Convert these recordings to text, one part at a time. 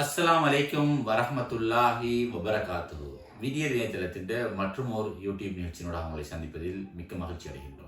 அஸ்ஸலாமு அலைக்கும் வரஹ்மத்துல்லாஹி வபரகாத்துஹு. விடிய இணையதளத்தின் மற்றும் ஒரு யூடியூப் நிகழ்ச்சியினோட அவங்களை சந்திப்பதில் மிக்க மகிழ்ச்சி அடைகின்றோம்.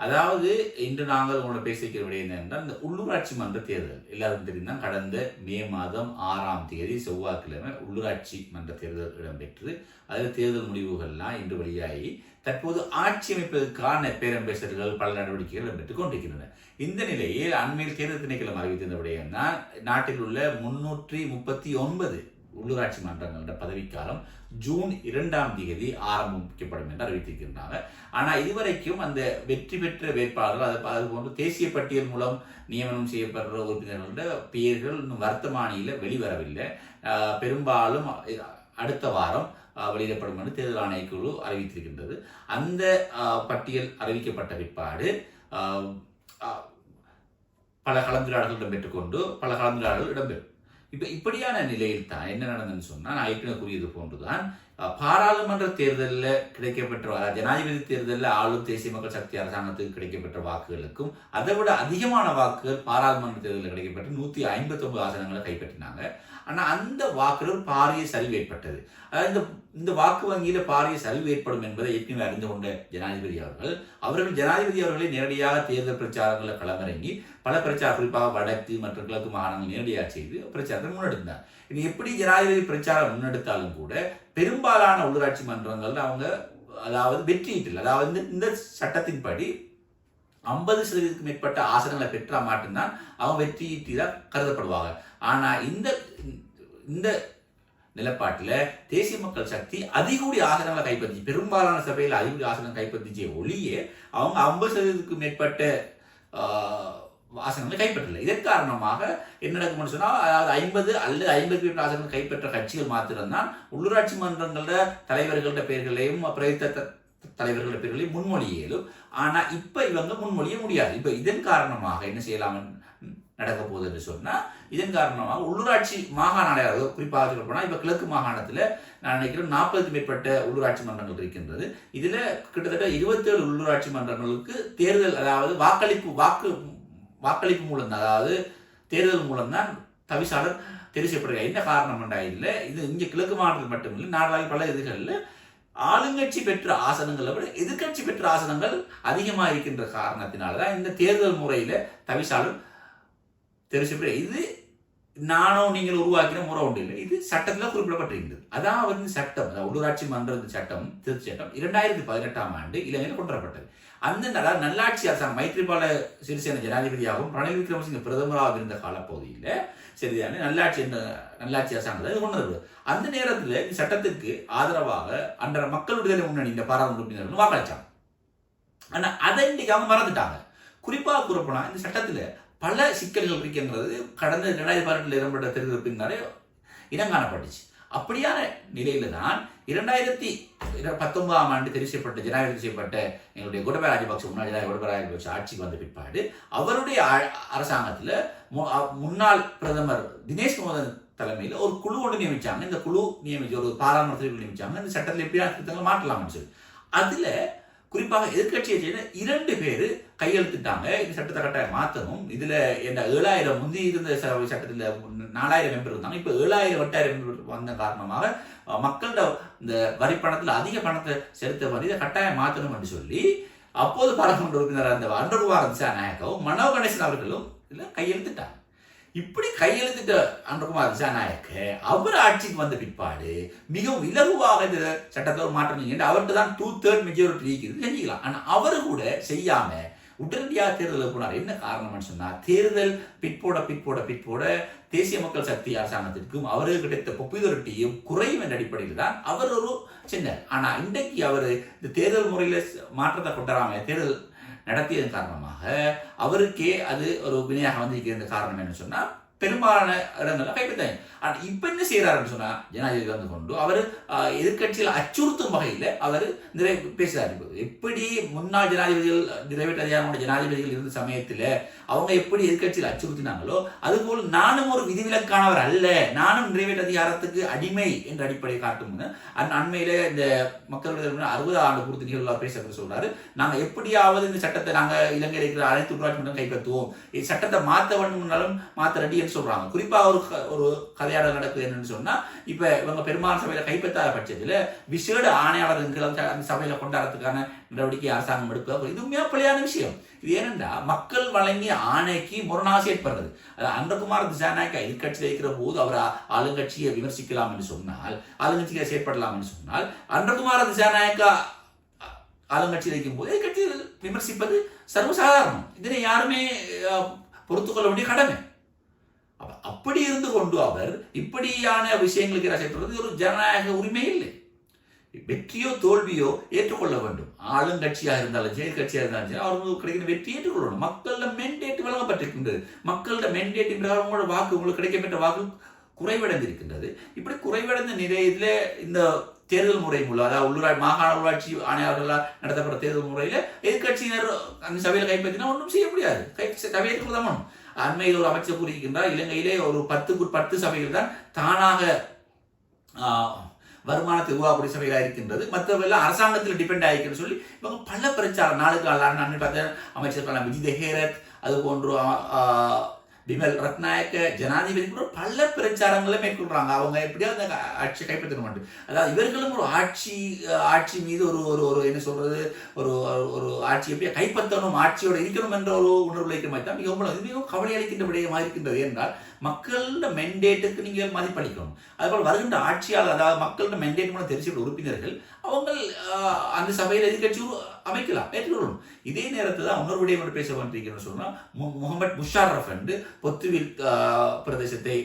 அதாவது இன்று நாங்கள் உங்களோட பேசிக்கிற விட என்னென்றால் இந்த உள்ளூராட்சி மன்ற தேர்தல் எல்லாருக்கும் தெரிந்தால் கடந்த மே மாதம் 6ஆம் தேதி செவ்வாய்க்கிழமை உள்ளூராட்சி மன்ற தேர்தல் இடம்பெற்று அதில் தேர்தல் முடிவுகள்லாம் இன்று வெளியாகி தற்போது ஆட்சி அமைப்பதற்கான பேரம்பேசர்கள் பல நடவடிக்கைகள் இடம்பெற்றுக் கொண்டிருக்கின்றன. இந்த நிலையில் அண்மையில் தேர்தல் திணைக்களம் அறிவித்திருந்த விடயம்தான் நாட்டில் உள்ள 339 உள்ளூராட்சி மன்றங்களோட பதவிக்காலம் ஜூன் 2ஆம் தேதி ஆரம்பிக்கப்படும் என்று அறிவித்திருக்கின்றாங்க. ஆனால் இதுவரைக்கும் அந்த வெற்றி பெற்ற வேட்பாளர்கள் அதுபோன்று தேசிய பட்டியல் மூலம் நியமனம் செய்யப்படுற உறுப்பினர்களோட பெயர்கள் இன்னும் வர்த்தமானியில் வெளிவரவில்லை. பெரும்பாலும் அடுத்த வாரம் வெளியிடப்படும் என்று தேர்தல் ஆணையக்குழு அறிவித்திருக்கின்றது. அந்த பட்டியல் அறிவிக்கப்பட்ட பிற்பாடு பல கலந்துரையாடல்கள் இடம்பெற்றுக்கொண்டு பல கலந்துரையாடல்கள் இடம்பெறும். இப்படியான நிலையில் தான் என்ன நடந்ததுன்னு சொன்னால், நான் ஏற்கனவே கூறியது போன்றுதான் பாராளுமன்ற தேர்தலில் கிடைக்கப்பெற்ற ஜனாதிபதி தேர்தலில் ஆளும் தேசிய மக்கள் சக்தி அரசாங்கத்துக்கு கிடைக்கப்பெற்ற வாக்குகளுக்கும் அதை விட அதிகமான வாக்குகள் பாராளுமன்ற தேர்தலில் கிடைக்கப்பெற்ற 159 ஆசனங்களை கைப்பற்றினாங்க. ஆனால் அந்த வாக்குகள் பாரிய சரிவு ஏற்பட்டது. அதாவது இந்த வாக்கு வங்கியில பாரிய சரிவு ஏற்படும் என்பதை ஏற்கனவே அறிந்து கொண்ட ஜனாதிபதி அவர்கள் ஜனாதிபதி அவர்களை நேரடியாக தேர்தல் பிரச்சாரங்களை களமிறங்கி பல பிரச்சாரம், குறிப்பாக வடக்கு மற்றும் கிழக்கு மாகாணங்கள் நேரடியாக செய்து பிரச்சாரத்தை முன்னெடுத்தார். இது எப்படி ஜனாதிபதி பிரச்சாரம் முன்னெடுத்தாலும் கூட பெரும்பாலான உள்ளூராட்சி மன்றங்கள் அவங்க அதாவது வெற்றியிட்டில், அதாவது இந்த சட்டத்தின்படி 50% மேற்பட்ட ஆசனங்களை பெற்றா மட்டும்தான் அவங்க வெற்றியீட்டிதான் கருதப்படுவாங்க. ஆனா இந்த நிலப்பாட்டில் தேசிய மக்கள் சக்தி அதிகூடி ஆசனங்களை கைப்பற்றி பெரும்பாலான சபையில் அதிகூடி ஆசனம் கைப்பற்றிச்சே ஒளியே அவங்க 50%க்கு மேற்பட்ட ஆசனங்களை கைப்பற்றல. இதன் காரணமாக என்ன நடக்கும்னு சொன்னால், அதாவது 50 அல்லது 50 ஆசனங்கள் கைப்பற்ற கட்சிகள் மாத்திரம்தான் உள்ளூராட்சி மன்றங்களோட தலைவர்களோட பெயர்களையும் பிரதேச தலைவர்களோட பெயர்களையும் முன்மொழியலும். ஆனா இப்ப இவங்க முன்மொழிய முடியாது. இப்ப இதன் காரணமாக என்ன செய்யலாம் நடக்க போகுது என்று சொன்னா, இதன் காரணமாக உள்ளூராட்சி மாகாண குறிப்பாக சொல்ல போனா இப்ப கிழக்கு மாகாணத்துல நான் நினைக்கிறேன் 40க்கு மேற்பட்ட உள்ளூராட்சி மன்றங்கள் இருக்கின்றது. இதுல கிட்டத்தட்ட 27 உள்ளூராட்சி மன்றங்களுக்கு தேர்தல், அதாவது வாக்களிப்பு மூலம், அதாவது தேர்தல் மூலம் தான் தவிசாளர் தெரிவு செய்யப்படுகிறார். என்ன காரணம் என்றா இல்லை, இது இங்க கிழக்கு மாகாணத்தில் மட்டுமில்லை, நாடாளுமன்ற பல இதுகளில் ஆளுங்கட்சி பெற்ற ஆசனங்களை விட எதிர்கட்சி பெற்ற ஆசனங்கள் அதிகமாக இருக்கின்ற காரணத்தினால்தான் இந்த தேர்தல் முறையில தவிசாளர் தெரிவிச்ச இது நானும் நீங்கள் உருவாக்கின முறை ஒன்று இல்லை, இது சட்டத்தில் குறிப்பிடப்பட்டிருக்கிறது. அதாவது சட்டம், உள்ளூராட்சி மன்ற சட்டம், திருத்த சட்டம் 2018ஆம் ஆண்டு இலங்கையில் கொண்டு வரப்பட்டது. அந்த நல்லாட்சி அரசாங்கம் மைத்ரிபால சிறிசேன ஜனாதிபதியாகவும் ரணில் விக்ரமசிங்க பிரதமராக இருந்த காலப்பகுதியில் சரியான நல்லாட்சி அரசாங்கத்தை கொண்டு வருவது. அந்த நேரத்தில் இந்த சட்டத்திற்கு ஆதரவாக அன்ற மக்கள் விடுதலை முன்னணி இந்த பாராளுமன்ற உறுப்பினர்கள் வாக்களிச்சாங்க. ஆனா அதை இன்னைக்கு அவங்க மறந்துட்டாங்க. குறிப்பாக கூறப்போனா இந்த சட்டத்துல பல சிக்கல்கள் இருக்கின்றது. கடந்த 2018 இடம்பெற்ற தேர்தல் பின்னாலே இனங்காணப்பட்டுச்சு. அப்படியான நிலையில தான் 2019ஆம் ஆண்டு தெரிவு செய்யப்பட்ட ஜனாதிபதி செய்யப்பட்ட எங்களுடைய கோட்டபாய ராஜபக்ச, முன்னாள் ஜனாதிபதி கோட்டபாய ராஜபக்ச ஆட்சிக்கு வந்த பிற்பாடு அவருடைய அரசாங்கத்துல முன்னாள் பிரதமர் தினேஷ் மோதன் தலைமையில் ஒரு குழு ஒன்று நியமிச்சாங்க. இந்த குழு நியமிச்சு ஒரு பாராளுமன்ற நியமிச்சாங்க. இந்த சட்டத்தில் எப்படியான திருத்தங்கள் மாற்றலாம்னு சொல்லி அதுல குறிப்பாக எதிர்கட்சியை சேர்ந்த 2 பேர் கையெழுத்திட்டாங்க. இந்த சட்டத்தை கட்டாயம் மாற்றணும். இதுல என்ன 7000 முந்தி இருந்த சட்டத்தில் 4000 மெம்பர் இருந்தாங்க. இப்ப 7000 8,000 மெம்பர் வந்த காரணமாக மக்களோட இந்த வரி பணத்துல அதிக பணத்தை செலுத்த வந்து இதை கட்டாயம் மாற்றணும் என்று சொல்லி அப்போது பாராளுமன்ற உறுப்பினர் அந்த அன்றகுமார் திசாநாயக்கவும் மனோ கணேசன் அவர்களும் இதுல கையெழுத்திட்டாங்க. இப்படி கையெழுத்திட்ட அன்றகுமார் திசாநாயக்க அவர் ஆட்சிக்கு வந்த பிற்பாடு மிகவும் இலகுவாக இந்த சட்டத்தை ஒரு மாற்றம் செய்ய அவர்கிட்ட தான் 2/3 மெஜாரிட்டி இருக்குது, செஞ்சுக்கலாம். ஆனா அவரு கூட செய்யாம உடனடியாக தேர்தலுக்கு போனார். என்ன காரணம்னு சொன்னா, தேர்தல் பிற்போட தேசிய மக்கள் சக்தி அரசாங்கத்திற்கும் அவருக்கு கிடைத்த பாப்புலாரிட்டியும் குறையும் என்ற அடிப்படையில் தான் அவர் ஒரு சென்றார். ஆனா இன்றைக்கு அவர் இந்த தேர்தல் முறையில மாற்றத்தை கொண்டாராம தேர்தல் நடத்தியதன் காரணமாக அவருக்கே அது ஒரு வினையாக வந்திருக்கிற காரணம் என்ன சொன்னா, பெரும்பாலான இடங்களை கைப்பற்றாங்க. ஆனா இப்ப என்ன செய்யறாருன்னு சொன்னா, ஜனாதிபதி வந்து கொண்டு அவர் எதிர்கட்சியில் அச்சுறுத்தும் வகையில அவர் பேசுறாரு. எப்படி முன்னாள் ஜனாதிபதிகள், நிறைவேற்ற அதிகாரமுடைய ஜனாதிபதிகள் இருந்த சமயத்துல அவங்க எப்படி எதிர்கட்சியில் அச்சுறுத்தினாங்களோ அதுபோல் நானும் ஒரு விதிவிலக்கானவர் அல்ல, நானும் நிறைவேற்ற அதிகாரத்துக்கு அடிமை என்ற அடிப்படையை காட்டும். அண்மையில இந்த மக்கள் 60 ஆண்டு குறித்த நிகழ்வு பேச சொல்றாரு. நாங்க எப்படியாவது இந்த சட்டத்தை நாங்க இலங்கையில் இருக்கிற அனைத்து உள்ளாட்சி மன்றம் கைப்பற்றுவோம், சட்டத்தை மாற்ற வேண்டும்னாலும் மாற்ற ரெடி சேர்த்து சொல்றாங்க. குறிப்பாக ஒரு கதையாடல் நடக்குது என்னன்னு சொன்னா, இப்ப இவங்க பெரும்பாலான சபையில கைப்பற்றாத பட்சத்துல விசேட ஆணையாளர்கள் அந்த சபையில கொண்டாடுறதுக்கான நடவடிக்கை அரசாங்கம் எடுப்பது இது உண்மையா பிழையான விஷயம். இது ஏனென்றா மக்கள் வழங்கிய ஆணைக்கு முரணாக செயற்படுறது. அன்றகுமார் திசாநாயக்கா எதிர்கட்சியில் இருக்கிற போது அவர் ஆளுங்கட்சியை விமர்சிக்கலாம் என்று சொன்னால், ஆளுங்கட்சியை செயற்படலாம் என்று சொன்னால், அன்றகுமார் திசாநாயக்கா ஆளுங்கட்சியில் இருக்கும் போது எதிர்கட்சியில் விமர்சிப்பது சர்வசாதாரணம். இதனை யாருமே பொறுத்துக்கொள்ள வேண்டிய கடமை. அப்படி இருந்து கொண்டு அவர் இப்படியான விஷயங்களுக்கு செயற்படுறது ஒரு ஜனநாயக உரிமை இல்லை. வெற்றியோ தோல்வியோ ஏற்றுக்கொள்ள வேண்டும். ஆளுங்கட்சியாக இருந்தாலும் சரி, கட்சியாக இருந்தாலும் சரி, அவர்களுக்கு கிடைக்கிற வெற்றி ஏற்றுக்கொள்ளணும். மக்களோட மெண்டேட் வழங்கப்பட்டிருக்கின்றது. மக்களோட மெண்டேட்டின் பிரகாரம் உங்களோட வாக்கு, உங்களுக்கு கிடைக்கப்பட்ட வாக்கு குறைவடைந்திருக்கின்றது. இப்படி குறைவடைந்த நிலையில இந்த தேர்தல் முறை மூலம், அதாவது உள்ளூராட்சி மாகாண உள்ளாட்சி ஆணையாளர்களால் நடத்தப்பட்ட தேர்தல் முறையில எதிர்கட்சியினர் அந்த சபையில் கைப்பற்றினா ஒன்றும் செய்ய முடியாது. சபையை தான் அண்மையில் ஒரு அமைச்சர் கூறியிருக்கின்றார், இலங்கையிலே ஒரு 10 சபைகள் தான் தானாக வருமானத்தை உருவாக்கூடிய சபைகளாக இருக்கின்றது. மற்றவெல்லாம் அரசாங்கத்தில் டிபெண்ட் ஆகிக்குன்னு சொல்லி இவங்க பல பிரச்சாரம் நாளுக்கு நான் பார்த்த அமைச்சர்கள் விஜய் ஹேரத், அது போன்று பிமல் ரத்நாயக்க, ஜனாதிபதி கூட பல பிரச்சாரங்களை மேற்கொள்றாங்க. அவங்க எப்படியாவது அந்த ஆட்சியை கைப்பற்ற மாட்டேன். அதாவது இவர்களும் ஒரு ஆட்சி மீது ஒரு என்ன சொல்றது, ஒரு ஒரு ஆட்சி எப்படியா கைப்பற்றணும், ஆட்சியோட இருக்கணும் என்ற ஒரு உணர்வு வைக்கிற மாதிரி தான் மிகவும் கவலை அளிக்கின்ற விடயமாக இருக்கின்றது. என்றால் மக்களோட மெண்டேட்டுக்கு நீங்கள் மதிப்பளிக்கணும். அதுபோல் வருகின்ற ஆட்சியாளர், அதாவது மக்களோட மெண்டேட் மூலம் தெரிவித்த உறுப்பினர்கள் அவங்க அந்த சபையில் எதிர்கட்சி அமைக்கலாம், ஏற்றுக்கொள்ளணும். இதே நேரத்தில் தான் இன்னொரு விடயம் பேச வேண்டியிருக்கிறேன்னு சொன்னால், முகமது முஷாரஃப் என்று பொத்துவில் பிரதேசத்தை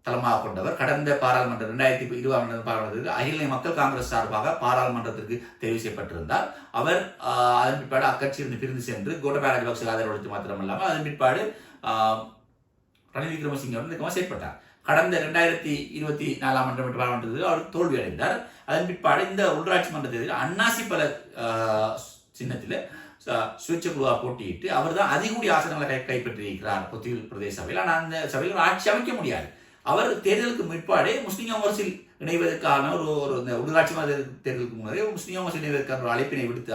தளமாக கொண்டவர் கடந்த பாராளுமன்ற 2020 பாராளுமன்றத்தில் அகில மக்கள் காங்கிரஸ் சார்பாக பாராளுமன்றத்திற்கு தெரிவு செய்யப்பட்டிருந்தார். அவர் அதன் பிற்பாடு அக்கட்சியிலிருந்து பிரிந்து சென்று கோட்டபாய ராஜபக்சே ஆதரவளித்து மாத்திரமல்லாமல் அதன் பிற்பாடு ரணில் விக்ரமசிங்கே செயற்பட்டார். கடந்த 2024 பாராளுமன்றத்தில் அவர் தோல்வி அடைந்தார். அதன் பிற்பாடு இந்த உள்ளாட்சி மன்ற தேர்தலில் அன்னாசி பல சின்னத்தில் சுயேட்சை குழுவாக போட்டியிட்டு அவர் தான் அதிகூடிய ஆசனங்களை கைப்பற்றியிருக்கிறார் பொத்துவில் பிரதேச சபையில். ஆனால் அந்த சபையில் ஆட்சி அமைக்க முடியாது. அவர் தேர்தலுக்கு முற்பாடே முஸ்லிம் காங்கிரஸில் இணைவதற்கான ஒரு இந்த உள்ளாட்சி மன்ற தேர்தலுக்கு முன்னரே முஸ்லிம் காங்கிரஸ் இணைவதற்கான ஒரு அழைப்பினை விடுத்து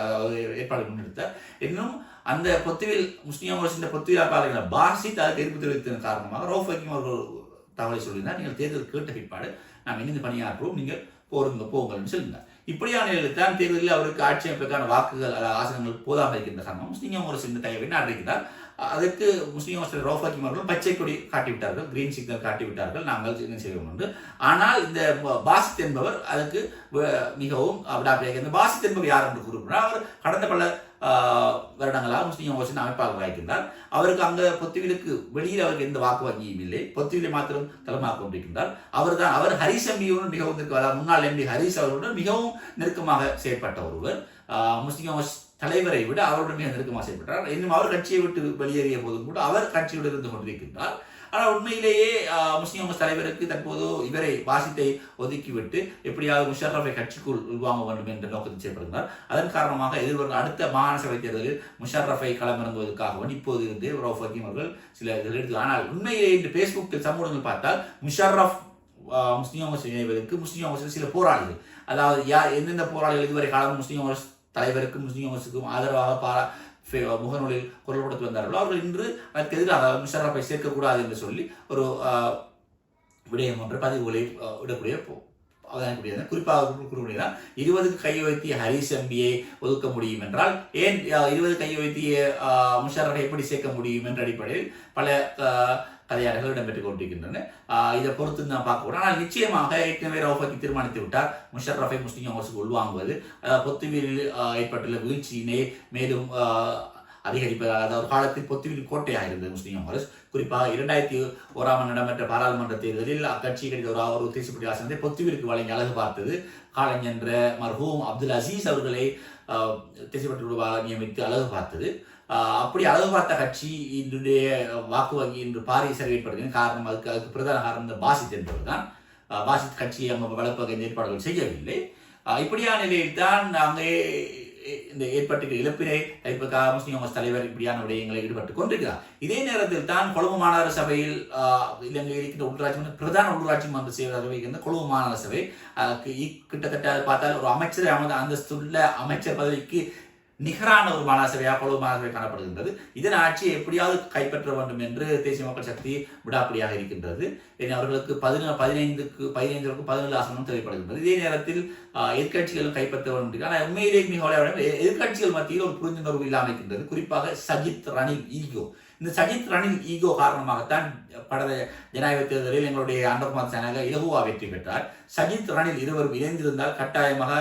ஏற்பாடு முன்னெடுத்தார். இன்னும் அந்த பொத்துவில் முஸ்லிம் காங்கிரஸ் பொத்துவில் ஆட்பாளர்கள் பாசித் அதற்கு எதிர்ப்பு தெரிவித்ததன் காரணமாக ரவுஃப் ஹக்கீம் அவர்கள் தகவலை சொல்லியிருந்தார், நீங்கள் தேர்தல் கேட்ட பிற்பாடு நாம் இணைந்து பணியாற்றுவோம், நீங்கள் போங்கள்னு சொல்லியிருந்தார். இப்படியான நிலையில் தான் தேர்தலில் அவருக்கு ஆட்சி அமைப்பதற்கான வாக்குகள் ஆசனங்கள் போதாமல் இருக்கின்ற காரணம் முஸ்லிம் காங்கிரஸ் இந்த தயவை அறிவிக்கிறார். அதற்கு முஸ்லிம் காங்கிரஸ் ரவுஃப் ஹக்கீம் அவர்கள் பச்சை கொடி காட்டிவிட்டார்கள், கிரீன் சிக்னல் காட்டிவிட்டார்கள், நாங்கள் என்ன செய்வோம் என்று. ஆனால் இந்த பாசித் என்பவர் அதுக்கு மிகவும் விடாப்பியாக. இந்த பாசித் என்பவர் யார் என்று கூறுகிறார். அவர் கடந்த பல வருடங்களாக முஸ்லிம் காங்கிரஸின் அமைப்பாளர் ஆகின்றார். அவருக்கு அங்க பொத்துவிலுக்கு வெளியில் அவருக்கு எந்த வாக்கு வங்கியும் இல்லை, பொத்துவிலை மாத்திரம் தளமாக கொண்டிருக்கின்றார். அவர் ஹரிஸ் எம்பியுடன் மிகவும் முன்னாள் எம்பி ஹரிஸ் அவர்களுடன் மிகவும் நெருக்கமாக செயற்பட்ட ஒருவர். முஸ்லிம் காங்கிரஸ் தலைவரை விட அவருடன் மிக நெருக்கமாக செயல்பட்டார். இன்னும் அவர் கட்சியை விட்டு வெளியேறிய போதும் கூட அவர் கட்சியுடன் இருந்து கொண்டிருக்கின்றார். ஆனால் உண்மையிலேயே முஸ்லிம் காங்கிரஸ் தலைவருக்கு தற்போது இவரை வாசித்தை ஒதுக்கிவிட்டு எப்படியாவது முஷர்ரஃபை கட்சிக்குள் உள்வாங்க வேண்டும் என்ற நோக்கத்தில் செயல்படுகிறார். அதன் காரணமாக எதிர்வரும் அடுத்த மாகாண சபை தேர்தலில் முஷர்ரஃபை களமிறங்குவதற்காக இப்போது இருந்து ரவுஃப் ஹக்கீம் அவர்கள் சில எடுத்து. ஆனால் உண்மையிலே இன்று பேஸ்புக்கில் சமூகங்கள் பார்த்தால் முஷர்ரஃப் முஸ்லிம் காங்கிரஸ் இணைவதற்கு முஸ்லிம் காங்கிரஸ் சில போராளிகள், அதாவது எந்தெந்த போராளிகள் இதுவரை காலம் முஸ்லிம் காங்கிரஸ் தலைவருக்கும் முஸ்லிம் காங்கிரஸுக்கும் ஆதரவாக முகநூலில் குரல் கொடுத்து வந்தார்களோ அவர்கள் இன்று அதற்கு எதிராக முஷர்ரஃபை சேர்க்கக்கூடாது என்று சொல்லி ஒரு விடயம் ஒன்று பதிவுகளை விடக்கூடிய அவதானிக்கக்கூடியது. குறிப்பாக கூறக்கூடியதான் 20க்கு கை வைத்திய ஹரிஸ் எம்பியை ஒதுக்க முடியும் என்றால் ஏன் 20 கை வைத்திய முஷர்ரஃபை எப்படி சேர்க்க முடியும் என்ற அடிப்படையில் பல கதையாளர்கள் இடம்பெற்றுக் கொண்டிருக்கின்றன. இதை பொறுத்து தான் பார்க்க போறோம். ஆனால் நிச்சயமாக ஏற்கனவே ரவுஃப் ஹக்கீம் தீர்மானித்து விட்டார் முஷர்ரஃபை முஸ்லிம் காங்கிரஸுக்கு உள்வாங்குவது பொத்துவில் ஏற்பட்டுள்ள வீழ்ச்சியினை மேலும் அதிகரிப்பதாக. அதாவது காலத்தில் பொத்துவில் கோட்டையாக இருந்தது முஸ்லிம் காங்கிரஸ். குறிப்பாக 2001 நடைபெற்ற பாராளுமன்ற தேர்தலில் அக்கட்சி கிடைத்த ஒரு தேசியப்படி ஆசனத்தை பொத்துவிற்கு வழங்கி அழகு பார்த்தது. காலஞ்சென்ற மர்ஹூம் அப்துல் அசீஸ் அவர்களை தேசியப்பட்டி நியமித்து அழகு பார்த்தது. அப்படி அழகு பார்த்த கட்சி இன்றைய வாக்கு வங்கி இன்று பாரிய சரிவைப்படுகிறது. காரணம் அதுக்கு பிரதான காரணம் இந்த பாசித் என்பவர் தான். பாசித் கட்சியை அவங்க வளர்ப்பக ஏற்பாடுகள் செய்யவில்லை. இப்படியான நிலையில் தான் அங்கே இந்த ஏற்பட்ட இழப்பினை தவிர்ப்பதற்காக முஸ்லிம் காங்கிரஸ் தலைவர் இப்படியான விடயங்களை ஈடுபட்டுக் கொண்டிருக்கிறார். இதே நேரத்தில் தான் கொழும்பு மாநகர சபையில் இலங்கை இருக்கின்ற உள்ளாட்சி பிரதான உள்ளாட்சி மன்ற சபை கொழும்பு மாநகர சபை கிட்டத்தட்ட பார்த்தால் ஒரு அமைச்சர் அந்தஸ்துள்ள அமைச்சர் பதவிக்கு நிகரான ஒரு மாகாண சபையாக கொழும்பு மாகாண சபை காணப்படுகின்றது. இதன் ஆட்சியை எப்படியாவது கைப்பற்ற வேண்டும் என்று தேசிய மக்கள் சக்தி விடாப்பிடியாக இருக்கின்றது. அவர்களுக்கு 17 ஆசனம் தேவைப்படுகின்றது. இதே நேரத்தில் எதிர்கட்சிகளும் கைப்பற்ற வேண்டும். ஆனால் உண்மையிலேயே மிக எதிர்கட்சிகள் மத்தியில் ஒரு புரிந்துணர்வு இல்லாமல் இருக்கின்றது. குறிப்பாக சஜித் ரணில் ஈகோ. இந்த சஜித் ரணில் ஈகோ காரணமாகத்தான் கடந்த ஜனாதிபதி தேர்தலில் எங்களுடைய அண்டகுமார் சேனக இலகுவா வெற்றி பெற்றார். சஜித் ரணில் இருவரும் இணைந்திருந்தால் கட்டாயமாக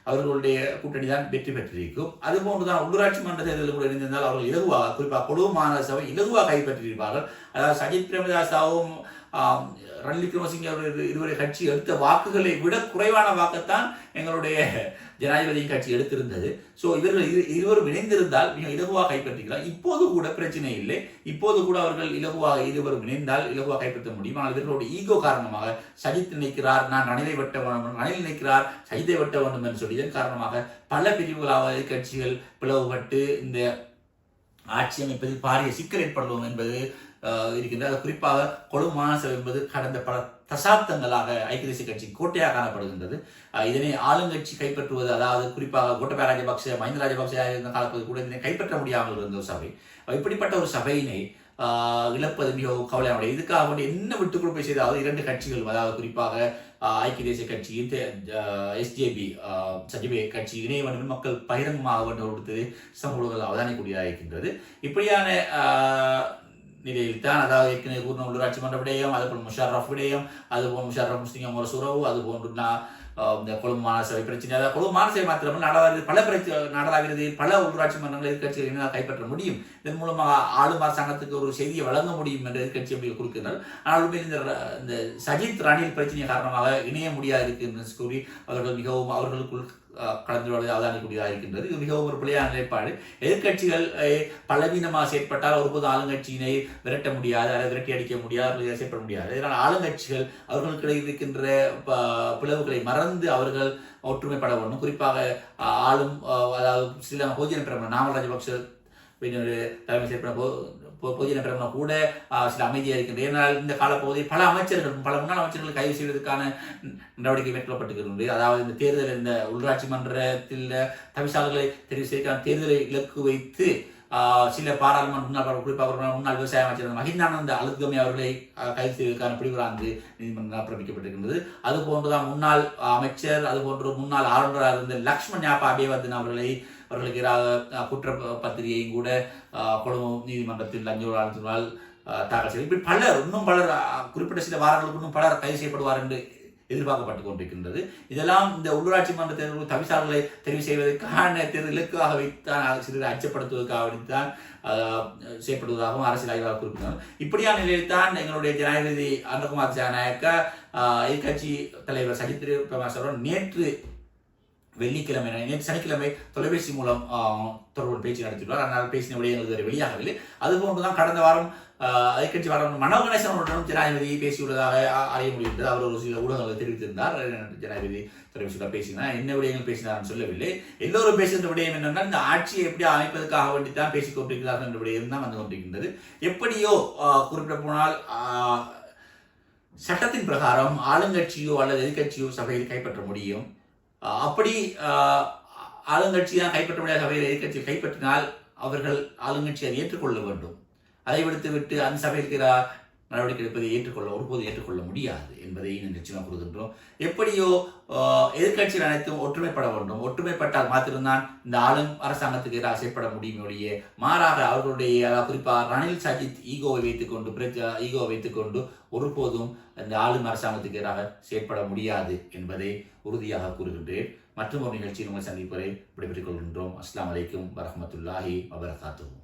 அவர்களுடைய கூட்டணி தான் வெற்றி பெற்றிருக்கும். அதுபோன்றுதான் உள்ளூராட்சி மன்ற தேர்தலில் கூட இணைந்திருந்தால் அவர்கள் இலகுவாக, குறிப்பாக கொழும்பு மாநகர சபை இலகுவாக கைப்பற்றியிருப்பார்கள். அதாவது சஜித் பிரேமதாசாவும் ரணில் விக்ரமசிங்கே இருவரை கட்சி எடுத்த வாக்குகளை விட குறைவான வாக்குத்தான் எங்களுடைய ஜனாதிபதியின் கட்சி எடுத்திருந்தது. ஸோ இவர்கள் இருவரும் இணைந்திருந்தால் மிக இலகுவாக கைப்பற்றிக்கலாம். இப்போது கூட பிரச்சனை இல்லை. இப்போது கூட அவர்கள் இலகுவாக இருவரும் இணைந்தால் இலகுவாக கைப்பற்ற முடியும். ஆனால் இவர்களுடைய ஈகோ காரணமாக சஜித் நினைக்கிறார் நான் ரணிலை வெட்ட வேண்டும், ரணில் நினைக்கிறார் சஜித்தை வெட்ட வேண்டும் என்று சொல்லியதன் காரணமாக பல பிரிவுகளாக கட்சிகள் பிளவுபட்டு இந்த ஆட்சி அமைப்பதில் பாரிய சிக்கல் ஏற்படுவோம் என்பது இருக்கின்றது. குறிப்பாக கொழும்பு மாகாண சபை என்பது கடந்த பல தசாப்தங்களாக ஐக்கிய தேசிய கட்சி கோட்டையாக காணப்படுகின்றது. இதனை ஆளுங்கட்சி கைப்பற்றுவது, அதாவது குறிப்பாக கோட்டபாய ராஜபக்ச, மஹிந்த ராஜபக்ச இருந்த காலப்பகுதி கூட இதனை கைப்பற்ற முடியாமல் இருந்த ஒரு சபை. இப்படிப்பட்ட ஒரு சபையினை இழப்பது மிகவும் கவலையானது. இதுக்காக என்ன விட்டுக் கொடுப்பை செய்தாவது 2 கட்சிகள், அதாவது குறிப்பாக ஐக்கிய தேசிய கட்சியின் SJB சஜிபே கட்சி இணைய வேண்டும் மக்கள் பகிரங்கமாக வேண்டும் கொடுத்தது சமூகங்கள் அவதானிக்கூடியதாக இருக்கின்றது. இப்படியான நிலையில் தான், அதாவது ஏற்கனவே கூறின உள்ளூராட்சி மன்ற விடயம், அதுபோல் முஷாரஃப் விடயம், அதுபோல் முஷாரஃப் முஸ்லிம் ஒரு சுரவு, அதுபோன்று இந்த கொழும்பு மாநகர சபை பிரச்சனை, அதாவது கொழும்பு மாநகர சபை மாத்திரமல்ல நாடாளுமன்றத்தில் பல உள்ளூராட்சி மன்றங்கள் எதிர்கட்சிகள் கைப்பற்ற முடியும். இதன் மூலமாக ஆளும் அரசாங்கத்துக்கு ஒரு செய்தியை வழங்க முடியும் என்று எதிர்கட்சி அப்படி கொடுக்கின்றனர். ஆனால் இந்த சஜித் ரணில் பிரச்சனை காரணமாக இணைய முடியாது இருக்கு என்று கூறி அவர்கள் மிகவும் அவர்களுக்குள் கலந்துரையாடலை அவதானிக்கூடியதாக இருக்கின்றது. இது மிகவும் ஒரு பிள்ளையான நிலைப்பாடு. எதிர்கட்சிகள் பலவீனமாக செயற்பட்டால் ஒருபோது ஆளுங்கட்சியினை விரட்ட முடியாது, அதை விரட்டி அடிக்க முடியாது, செயற்பட முடியாது. இதனால் ஆளுங்கட்சிகள் அவர்களுக்கு இருக்கின்ற பிளவுகளை மறந்து அவர்கள் ஒற்றுமைப்பட வேண்டும். குறிப்பாக ஆளும், அதாவது சில பொதுஜன பிரமுகர் நாமல் ராஜபக்ச தலைமை செயற்பட பொதுஜன பிரமுகர் கூட சில அமைதியாக இருக்கின்றன. ஏனால் இந்த காலப்பகுதியில் பல முன்னாள் அமைச்சர்கள் கைது செய்வதற்கான நடவடிக்கை மேற்கொள்ளப்பட்டிருக்கின்றது. அதாவது இந்த தேர்தல், இந்த உள்ளாட்சி மன்றத்தில் தவிசாளர்களை தெரிவு செய்ய தேர்தலை இலக்கு வைத்து சில பாராளுமன்ற குறிப்பாக முன்னாள் விவசாய அமைச்சர் மஹிந்தானந்த அழுத்கமே அவர்களை கைது செய்வதற்கான பிடிவுராந்து நீதிமன்றம் பிறப்பிக்கப்பட்டிருக்கின்றது. அதுபோன்றுதான் முன்னாள் அமைச்சர், அதுபோன்று முன்னாள் ஆளுநராக இருந்த லக்ஷ்மண் யாப்பா அபேவர்தன் அவர்களுக்கு எதிராக குற்றப்பத்திரிகையும் கூட கொழும்பு நீதிமன்றத்தில் லஞ்ச தாக்கல் செய்து இப்படி இன்னும் பலர் குறிப்பிட்ட சில வாரங்களுக்கு இன்னும் பலர் கைது செய்யப்படுவார் என்று எதிர்பார்க்கப்பட்டுக் கொண்டிருக்கின்றது. இதெல்லாம் இந்த உள்ளூராட்சி மன்ற தேர்தல் தவிசாளர்களை தெரிவு செய்வதற்கான தேர்தல் இலக்காக வைத்தான், சிலரை அச்சப்படுத்துவதற்காக வைத்தான் செய்யப்படுவதாகவும் அரசியல் ஆய்வாளர் குறிப்பிட்டார். இப்படியான நிலையில் தான் எங்களுடைய ஜனாதிபதி அண்டகுமார் சேனநாயக்க எதிர்கட்சி தலைவர் சஜித் பிரேமதாசவுடன் நேற்று சனிக்கிழமை தொலைபேசி மூலம் தொடர்பு பேச்சு நடத்தியுள்ளார். அதனால் பேசின விடயங்கள் வெளியாகவில்லை. அதுபோன்றுதான் கடந்த வாரம் எதிர்கட்சி வாரம் மனோ கணேசனுடனும் ஜனாதிபதி பேசியுள்ளதாக அறிய முடிந்தது. அவர் ஒரு சில ஊடகங்கள் தெரிவித்திருந்தார். ஜனாதிபதி தொலைபேசியில் பேசினார். என்ன விடயங்கள் பேசினார் சொல்லவில்லை. எல்லோரும் பேசுகின்ற விடயம் என்னென்னா, இந்த ஆட்சியை எப்படி அமைப்பதற்காக வேண்டித்தான் பேசிக் கொண்டிருக்கிறார்கள் என்ற விடயம் தான் வந்து கொண்டிருக்கின்றது. எப்படியோ குறிப்பிட போனால் சட்டத்தின் பிரகாரம் ஆளுங்கட்சியோ அல்லது எதிர்கட்சியோ சபையில் கைப்பற்ற முடியும். அப்படி ஆளுங்கட்சியாக கைப்பற்ற முடியாத சபையில் எதிர்கட்சியை கைப்பற்றினால் அவர்கள் ஆளுங்கட்சியை ஏற்றுக்கொள்ள வேண்டும். அதை விடுத்துவிட்டு அந்த சபையில் நடவடிக்கை எடுப்பதை ஒருபோது ஏற்றுக்கொள்ள முடியாது என்பதை நிச்சயமாக கூறுகின்றோம். எப்படியோ எதிர்கட்சிகள் அனைத்தும் ஒற்றுமைப்பட வேண்டும். ஒற்றுமைப்பட்டால் மாத்திரம்தான் இந்த ஆளும் அரசாங்கத்துக்கு எதிராக செயற்பட முடியும் ஒழிய மாறாக அவர்களுடைய குறிப்பாக ரணில் சஜித் ஈகோவை வைத்துக்கொண்டு ஒருபோதும் இந்த ஆளும் அரசாங்கத்துக்கு எதிராக செயற்பட முடியாது என்பதை உறுதியாக கூறுகின்றேன். மற்றும் ஒரு நிகழ்ச்சியில் உங்களை சந்திப்பதை விடைபெற்றுக் கொள்கின்றோம். அஸ்ஸலாமு அலைக்கும் வரஹ்மத்துல்லாஹி வபரகாத்துஹு.